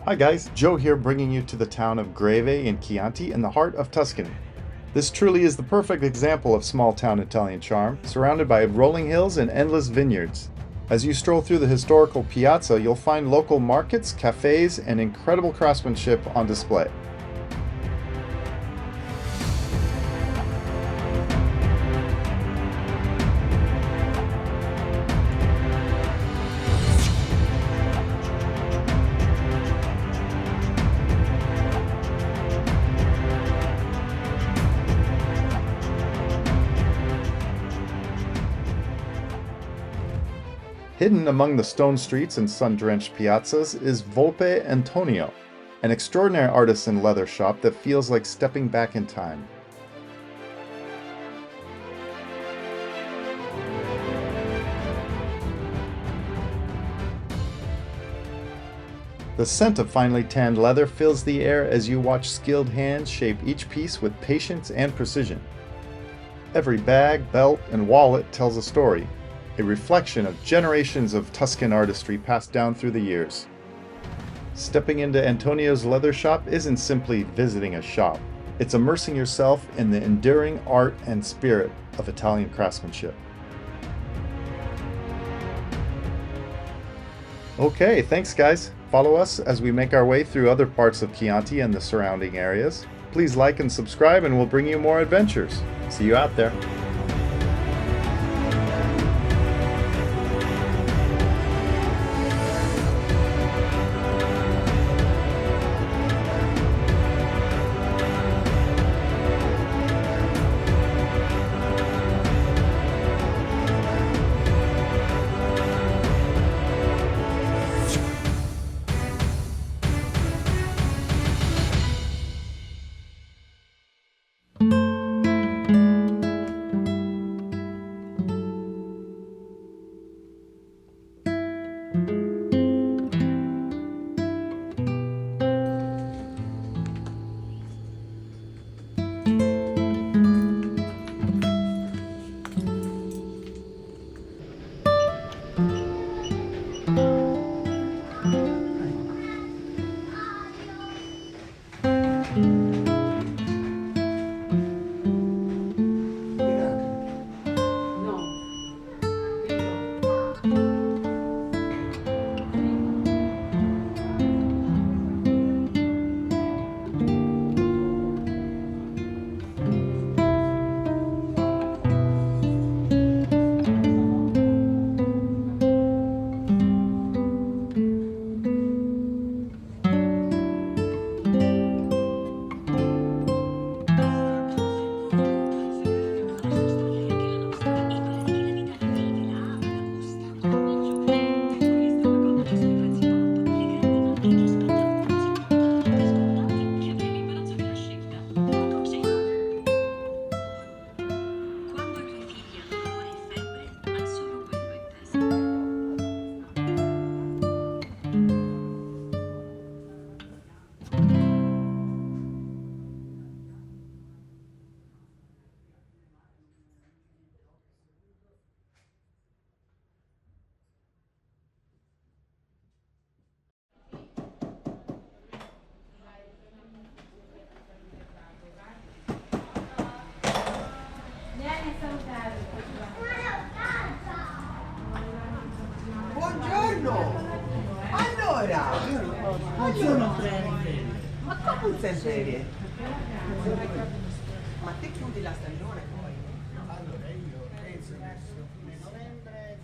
Hi guys, Joe here bringing you to the town of Greve in Chianti in the heart of Tuscany. This truly is the perfect example of small town Italian charm, surrounded by rolling hills and endless vineyards. As you stroll through the historical piazza, you'll find local markets, cafes, and incredible craftsmanship on display. Hidden among the stone streets and sun-drenched piazzas is Volpe Antonio, an extraordinary artisan leather shop that feels like stepping back in time. The scent of finely tanned leather fills the air as you watch skilled hands shape each piece with patience and precision. Every bag, belt, and wallet tells a story, a reflection of generations of Tuscan artistry passed down through the years. Stepping into Antonio's leather shop isn't simply visiting a shop, it's immersing yourself in the enduring art and spirit of Italian craftsmanship. Okay, thanks guys. Follow us as we make our way through other parts of Chianti and the surrounding areas. Please like and subscribe and we'll bring you more adventures. See you out there. Buongiorno! Buongiorno! Ma come sei in ferie? Ma te chiudi la stagione poi? Allora io penso che a novembre